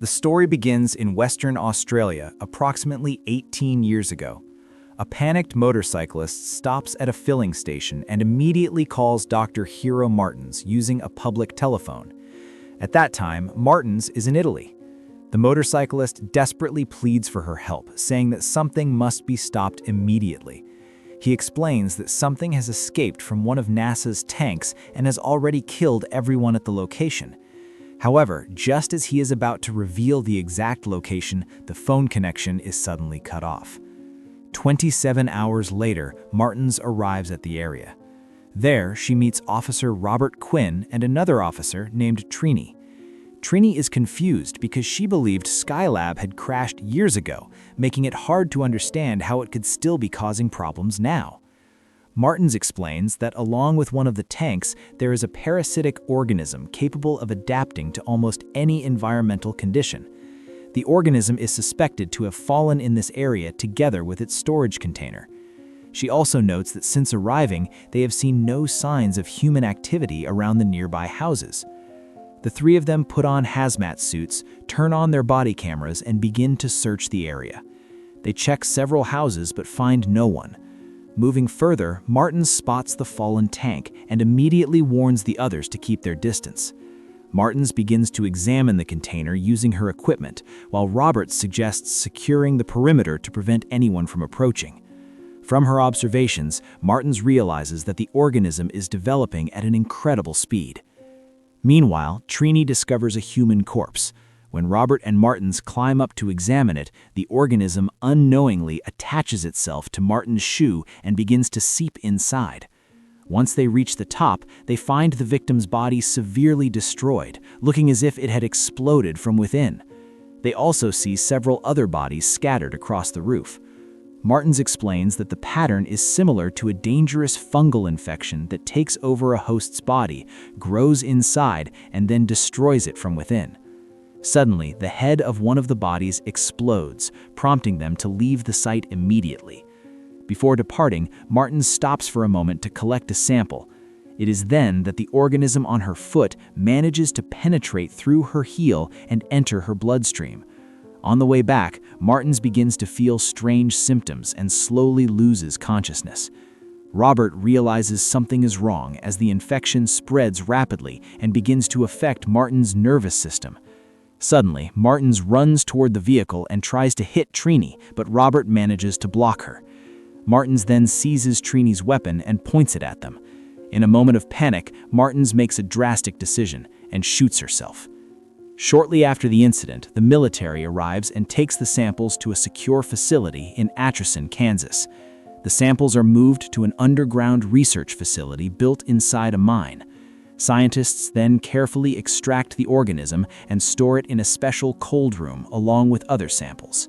The story begins in Western Australia approximately 18 years ago. A panicked motorcyclist stops at a filling station and immediately calls Dr. Hero Martins using a public telephone. At that time, Martins is in Italy. The motorcyclist desperately pleads for her help, saying that something must be stopped immediately. He explains that something has escaped from one of NASA's tanks and has already killed everyone at the location. However, just as he is about to reveal the exact location, the phone connection is suddenly cut off. 27 hours later, Martins arrives at the area. There, she meets Officer Robert Quinn and another officer named Trini. Trini is confused because she believed Skylab had crashed years ago, making it hard to understand how it could still be causing problems now. Martins explains that along with one of the tanks, there is a parasitic organism capable of adapting to almost any environmental condition. The organism is suspected to have fallen in this area together with its storage container. She also notes that since arriving, they have seen no signs of human activity around the nearby houses. The three of them put on hazmat suits, turn on their body cameras, and begin to search the area. They check several houses but find no one. Moving further, Martins spots the fallen tank and immediately warns the others to keep their distance. Martins begins to examine the container using her equipment, while Robert suggests securing the perimeter to prevent anyone from approaching. From her observations, Martins realizes that the organism is developing at an incredible speed. Meanwhile, Trini discovers a human corpse. When Robert and Martins climb up to examine it, the organism unknowingly attaches itself to Martins' shoe and begins to seep inside. Once they reach the top, they find the victim's body severely destroyed, looking as if it had exploded from within. They also see several other bodies scattered across the roof. Martins explains that the pattern is similar to a dangerous fungal infection that takes over a host's body, grows inside, and then destroys it from within. Suddenly, the head of one of the bodies explodes, prompting them to leave the site immediately. Before departing, Martins stops for a moment to collect a sample. It is then that the organism on her foot manages to penetrate through her heel and enter her bloodstream. On the way back, Martins begins to feel strange symptoms and slowly loses consciousness. Robert realizes something is wrong as the infection spreads rapidly and begins to affect Martins' nervous system. Suddenly, Martins runs toward the vehicle and tries to hit Trini, but Robert manages to block her. Martins then seizes Trini's weapon and points it at them. In a moment of panic, Martins makes a drastic decision and shoots herself. Shortly after the incident, the military arrives and takes the samples to a secure facility in Atchison, Kansas. The samples are moved to an underground research facility built inside a mine. Scientists then carefully extract the organism and store it in a special cold room along with other samples.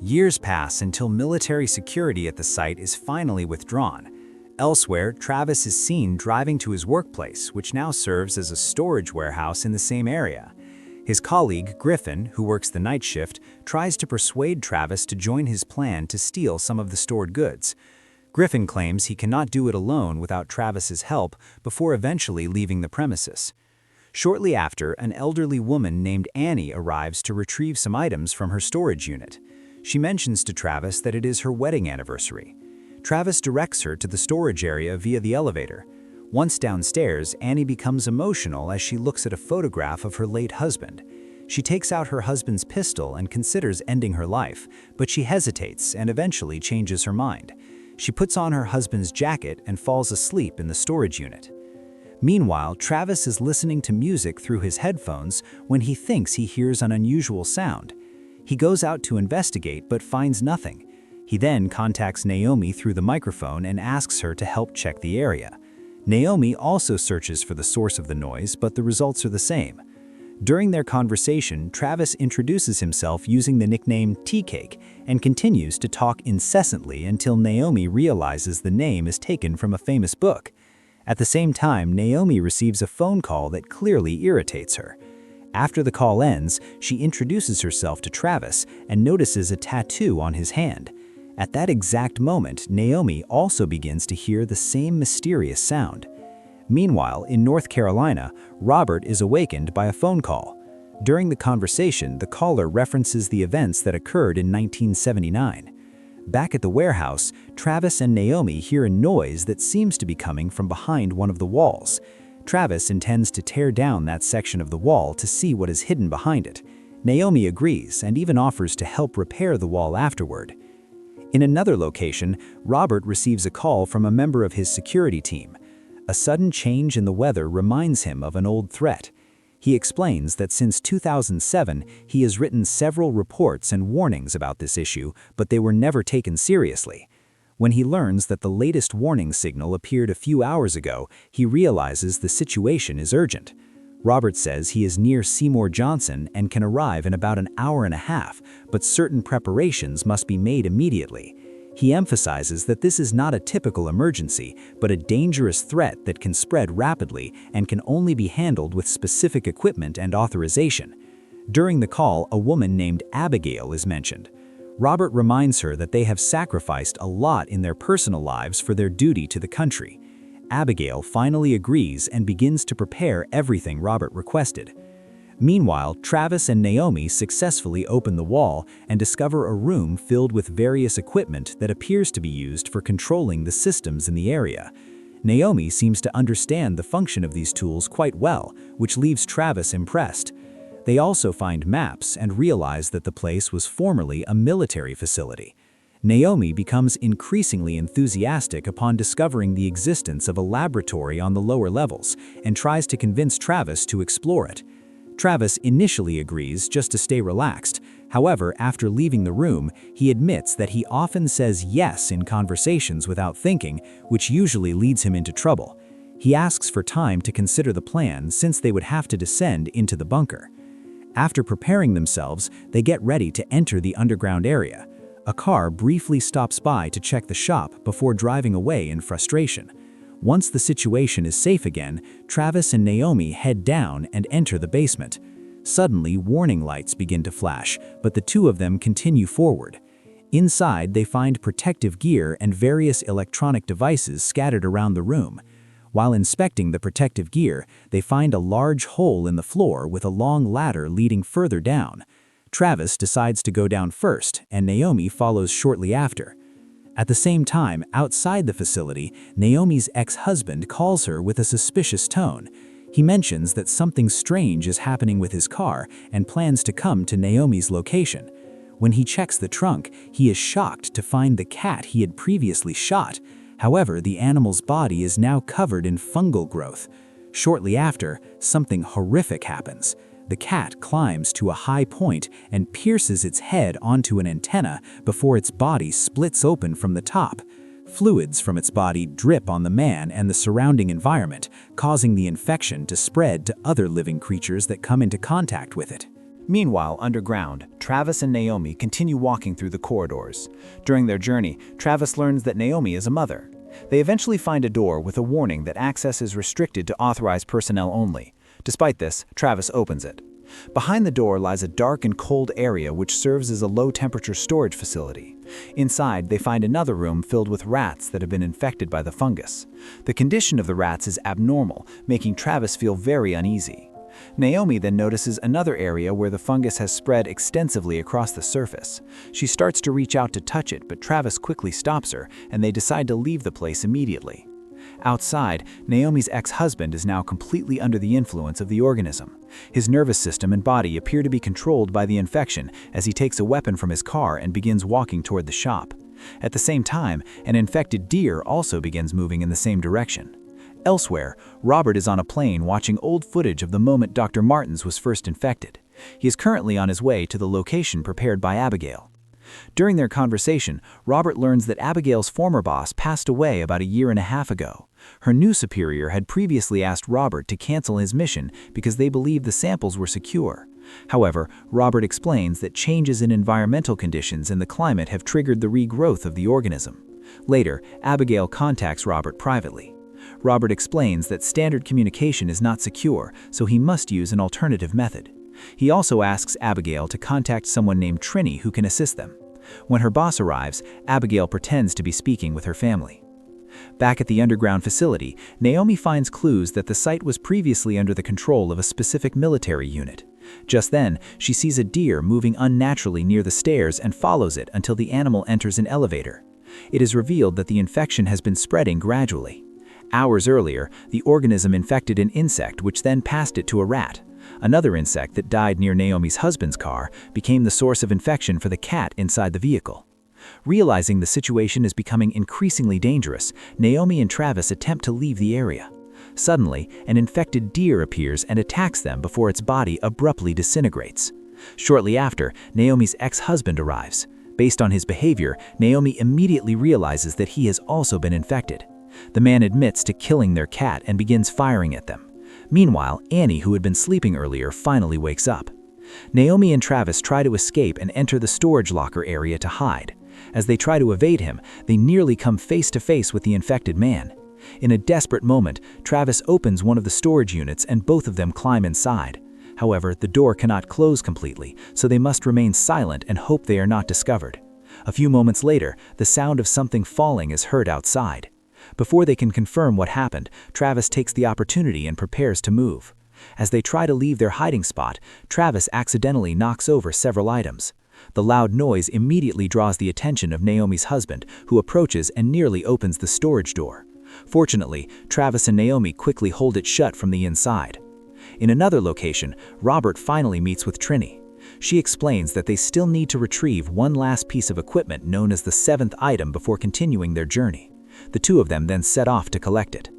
Years pass until military security at the site is finally withdrawn. Elsewhere, Travis is seen driving to his workplace, which now serves as a storage warehouse in the same area. His colleague, Griffin, who works the night shift, tries to persuade Travis to join his plan to steal some of the stored goods. Griffin claims he cannot do it alone without Travis's help before eventually leaving the premises. Shortly after, an elderly woman named Annie arrives to retrieve some items from her storage unit. She mentions to Travis that it is her wedding anniversary. Travis directs her to the storage area via the elevator. Once downstairs, Annie becomes emotional as she looks at a photograph of her late husband. She takes out her husband's pistol and considers ending her life, but she hesitates and eventually changes her mind. She puts on her husband's jacket and falls asleep in the storage unit. Meanwhile, Travis is listening to music through his headphones when he thinks he hears an unusual sound. He goes out to investigate but finds nothing. He then contacts Naomi through the microphone and asks her to help check the area. Naomi also searches for the source of the noise, but the results are the same. During their conversation, Travis introduces himself using the nickname Tea Cake and continues to talk incessantly until Naomi realizes the name is taken from a famous book. At the same time, Naomi receives a phone call that clearly irritates her. After the call ends, she introduces herself to Travis and notices a tattoo on his hand. At that exact moment, Naomi also begins to hear the same mysterious sound. Meanwhile, in North Carolina, Robert is awakened by a phone call. During the conversation, the caller references the events that occurred in 1979. Back at the warehouse, Travis and Naomi hear a noise that seems to be coming from behind one of the walls. Travis intends to tear down that section of the wall to see what is hidden behind it. Naomi agrees and even offers to help repair the wall afterward. In another location, Robert receives a call from a member of his security team. A sudden change in the weather reminds him of an old threat. He explains that since 2007, he has written several reports and warnings about this issue, but they were never taken seriously. When he learns that the latest warning signal appeared a few hours ago, he realizes the situation is urgent. Robert says he is near Seymour Johnson and can arrive in about an hour and a half, but certain preparations must be made immediately. He emphasizes that this is not a typical emergency, but a dangerous threat that can spread rapidly and can only be handled with specific equipment and authorization. During the call, a woman named Abigail is mentioned. Robert reminds her that they have sacrificed a lot in their personal lives for their duty to the country. Abigail finally agrees and begins to prepare everything Robert requested. Meanwhile, Travis and Naomi successfully open the wall and discover a room filled with various equipment that appears to be used for controlling the systems in the area. Naomi seems to understand the function of these tools quite well, which leaves Travis impressed. They also find maps and realize that the place was formerly a military facility. Naomi becomes increasingly enthusiastic upon discovering the existence of a laboratory on the lower levels and tries to convince Travis to explore it. Travis initially agrees just to stay relaxed. However, after leaving the room, he admits that he often says yes in conversations without thinking, which usually leads him into trouble. He asks for time to consider the plan since they would have to descend into the bunker. After preparing themselves, they get ready to enter the underground area. A car briefly stops by to check the shop before driving away in frustration. Once the situation is safe again, Travis and Naomi head down and enter the basement. Suddenly, warning lights begin to flash, but the two of them continue forward. Inside, they find protective gear and various electronic devices scattered around the room. While inspecting the protective gear, they find a large hole in the floor with a long ladder leading further down. Travis decides to go down first, and Naomi follows shortly after. At the same time, outside the facility, Naomi's ex-husband calls her with a suspicious tone. He mentions that something strange is happening with his car and plans to come to Naomi's location. When he checks the trunk, he is shocked to find the cat he had previously shot. However, the animal's body is now covered in fungal growth. Shortly after, something horrific happens. The cat climbs to a high point and pierces its head onto an antenna before its body splits open from the top. Fluids from its body drip on the man and the surrounding environment, causing the infection to spread to other living creatures that come into contact with it. Meanwhile, underground, Travis and Naomi continue walking through the corridors. During their journey, Travis learns that Naomi is a mother. They eventually find a door with a warning that access is restricted to authorized personnel only. Despite this, Travis opens it. Behind the door lies a dark and cold area which serves as a low-temperature storage facility. Inside, they find another room filled with rats that have been infected by the fungus. The condition of the rats is abnormal, making Travis feel very uneasy. Naomi then notices another area where the fungus has spread extensively across the surface. She starts to reach out to touch it, but Travis quickly stops her, and they decide to leave the place immediately. Outside, Naomi's ex-husband is now completely under the influence of the organism. His nervous system and body appear to be controlled by the infection as he takes a weapon from his car and begins walking toward the shop. At the same time, an infected deer also begins moving in the same direction. Elsewhere, Robert is on a plane watching old footage of the moment Dr. Martens was first infected. He is currently on his way to the location prepared by Abigail. During their conversation, Robert learns that Abigail's former boss passed away about a year and a half ago. Her new superior had previously asked Robert to cancel his mission because they believed the samples were secure. However, Robert explains that changes in environmental conditions and the climate have triggered the regrowth of the organism. Later, Abigail contacts Robert privately. Robert explains that standard communication is not secure, so he must use an alternative method. He also asks Abigail to contact someone named Trini who can assist them. When her boss arrives, Abigail pretends to be speaking with her family. Back at the underground facility, Naomi finds clues that the site was previously under the control of a specific military unit. Just then, she sees a deer moving unnaturally near the stairs and follows it until the animal enters an elevator. It is revealed that the infection has been spreading gradually. Hours earlier, the organism infected an insect which then passed it to a rat. Another insect that died near Naomi's husband's car became the source of infection for the cat inside the vehicle. Realizing the situation is becoming increasingly dangerous, Naomi and Travis attempt to leave the area. Suddenly, an infected deer appears and attacks them before its body abruptly disintegrates. Shortly after, Naomi's ex-husband arrives. Based on his behavior, Naomi immediately realizes that he has also been infected. The man admits to killing their cat and begins firing at them. Meanwhile, Annie, who had been sleeping earlier, finally wakes up. Naomi and Travis try to escape and enter the storage locker area to hide. As they try to evade him, they nearly come face to face with the infected man. In a desperate moment, Travis opens one of the storage units and both of them climb inside. However, the door cannot close completely, so they must remain silent and hope they are not discovered. A few moments later, the sound of something falling is heard outside. Before they can confirm what happened, Travis takes the opportunity and prepares to move. As they try to leave their hiding spot, Travis accidentally knocks over several items. The loud noise immediately draws the attention of Naomi's husband, who approaches and nearly opens the storage door. Fortunately, Travis and Naomi quickly hold it shut from the inside. In another location, Robert finally meets with Trini. She explains that they still need to retrieve one last piece of equipment known as the 7th item before continuing their journey. The two of them then set off to collect it.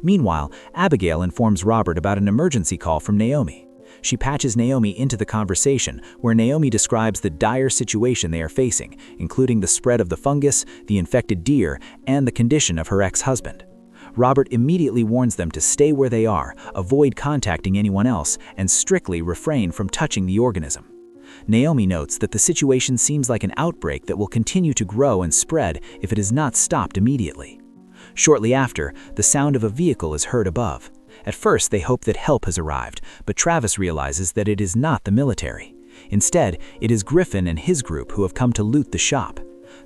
Meanwhile, Abigail informs Robert about an emergency call from Naomi. She patches Naomi into the conversation, where Naomi describes the dire situation they are facing, including the spread of the fungus, the infected deer, and the condition of her ex-husband. Robert immediately warns them to stay where they are, avoid contacting anyone else, and strictly refrain from touching the organism. Naomi notes that the situation seems like an outbreak that will continue to grow and spread if it is not stopped immediately. Shortly after, the sound of a vehicle is heard above. At first, they hope that help has arrived, but Travis realizes that it is not the military. Instead, it is Griffin and his group who have come to loot the shop.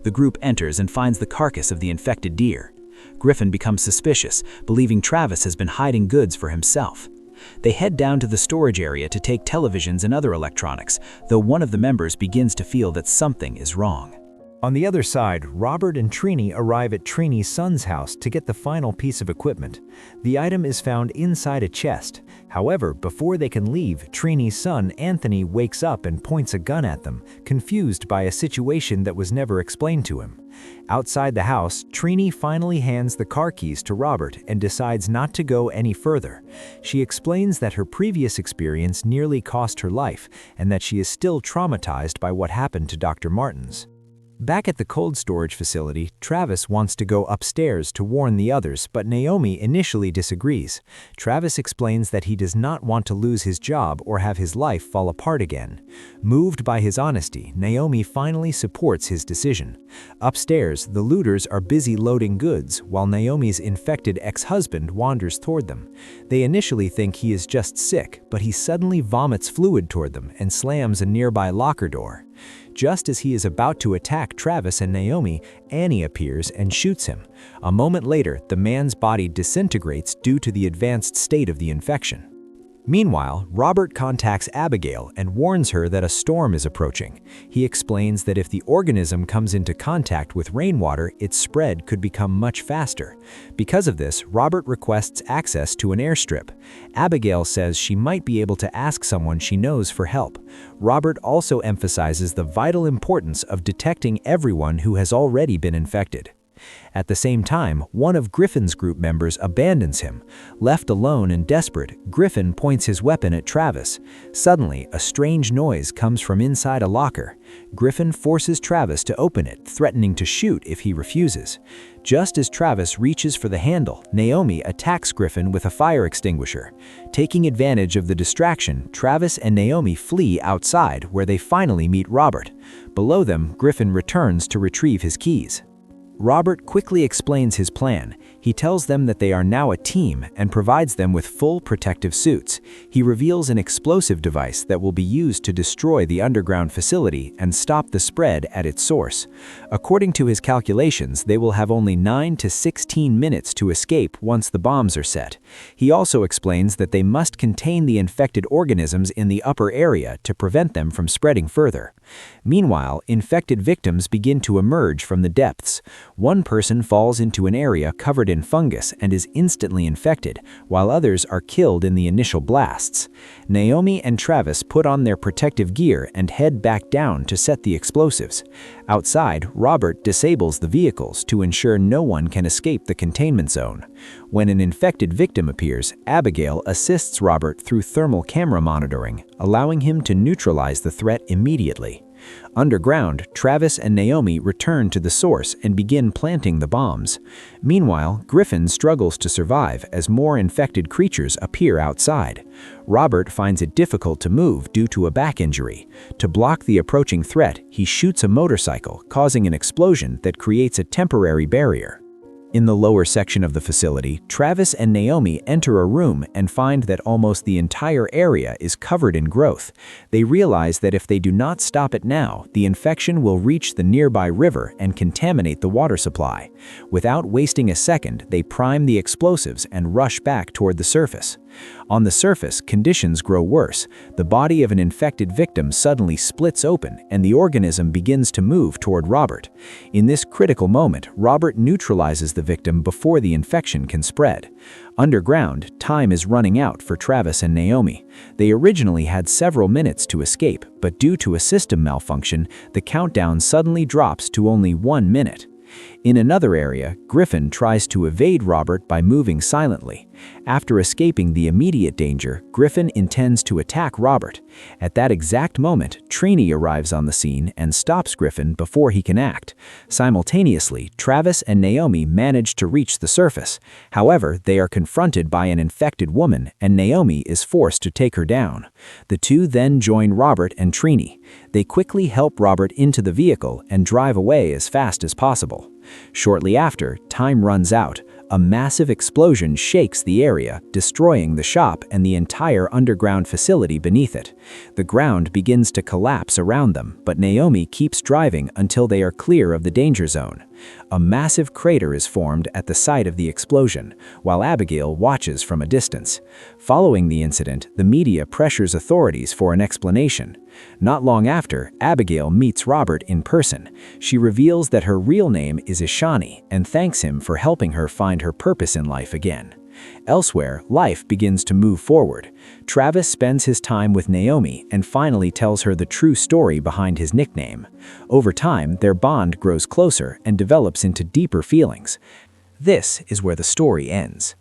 The group enters and finds the carcass of the infected deer. Griffin becomes suspicious, believing Travis has been hiding goods for himself. They head down to the storage area to take televisions and other electronics, though one of the members begins to feel that something is wrong. On the other side, Robert and Trini arrive at Trini's son's house to get the final piece of equipment. The item is found inside a chest. However, before they can leave, Trini's son, Anthony, wakes up and points a gun at them, confused by a situation that was never explained to him. Outside the house, Trini finally hands the car keys to Robert and decides not to go any further. She explains that her previous experience nearly cost her life and that she is still traumatized by what happened to Dr. Martens. Back at the cold storage facility, Travis wants to go upstairs to warn the others, but Naomi initially disagrees. Travis explains that he does not want to lose his job or have his life fall apart again. Moved by his honesty, Naomi finally supports his decision. Upstairs, the looters are busy loading goods, while Naomi's infected ex-husband wanders toward them. They initially think he is just sick, but he suddenly vomits fluid toward them and slams a nearby locker door. Just as he is about to attack Travis and Naomi, Annie appears and shoots him. A moment later, the man's body disintegrates due to the advanced state of the infection. Meanwhile, Robert contacts Abigail and warns her that a storm is approaching. He explains that if the organism comes into contact with rainwater, its spread could become much faster. Because of this, Robert requests access to an airstrip. Abigail says she might be able to ask someone she knows for help. Robert also emphasizes the vital importance of detecting everyone who has already been infected. At the same time, one of Griffin's group members abandons him. Left alone and desperate, Griffin points his weapon at Travis. Suddenly, a strange noise comes from inside a locker. Griffin forces Travis to open it, threatening to shoot if he refuses. Just as Travis reaches for the handle, Naomi attacks Griffin with a fire extinguisher. Taking advantage of the distraction, Travis and Naomi flee outside, where they finally meet Robert. Below them, Griffin returns to retrieve his keys. Robert quickly explains his plan. He tells them that they are now a team and provides them with full protective suits. He reveals an explosive device that will be used to destroy the underground facility and stop the spread at its source. According to his calculations, they will have only 9 to 16 minutes to escape once the bombs are set. He also explains that they must contain the infected organisms in the upper area to prevent them from spreading further. Meanwhile, infected victims begin to emerge from the depths. One person falls into an area covered in fungus and is instantly infected, while others are killed in the initial blasts. Naomi and Travis put on their protective gear and head back down to set the explosives. Outside, Robert disables the vehicles to ensure no one can escape the containment zone. When an infected victim appears, Abigail assists Robert through thermal camera monitoring, allowing him to neutralize the threat immediately. Underground, Travis and Naomi return to the source and begin planting the bombs. Meanwhile, Griffin struggles to survive as more infected creatures appear outside. Robert finds it difficult to move due to a back injury. To block the approaching threat, he shoots a motorcycle, causing an explosion that creates a temporary barrier. In the lower section of the facility, Travis and Naomi enter a room and find that almost the entire area is covered in growth. They realize that if they do not stop it now, the infection will reach the nearby river and contaminate the water supply. Without wasting a second, they prime the explosives and rush back toward the surface. On the surface, conditions grow worse. The body of an infected victim suddenly splits open, and the organism begins to move toward Robert. In this critical moment, Robert neutralizes the victim before the infection can spread. Underground, time is running out for Travis and Naomi. They originally had several minutes to escape, but due to a system malfunction, the countdown suddenly drops to only 1 minute. In another area, Griffin tries to evade Robert by moving silently. After escaping the immediate danger, Griffin intends to attack Robert. At that exact moment, Trini arrives on the scene and stops Griffin before he can act. Simultaneously, Travis and Naomi manage to reach the surface. However, they are confronted by an infected woman, and Naomi is forced to take her down. The two then join Robert and Trini. They quickly help Robert into the vehicle and drive away as fast as possible. Shortly after, time runs out. A massive explosion shakes the area, destroying the shop and the entire underground facility beneath it. The ground begins to collapse around them, but Naomi keeps driving until they are clear of the danger zone. A massive crater is formed at the site of the explosion, while Abigail watches from a distance. Following the incident, the media pressures authorities for an explanation. Not long after, Abigail meets Robert in person. She reveals that her real name is Ishani and thanks him for helping her find her purpose in life again. Elsewhere, life begins to move forward. Travis spends his time with Naomi and finally tells her the true story behind his nickname. Over time, their bond grows closer and develops into deeper feelings. This is where the story ends.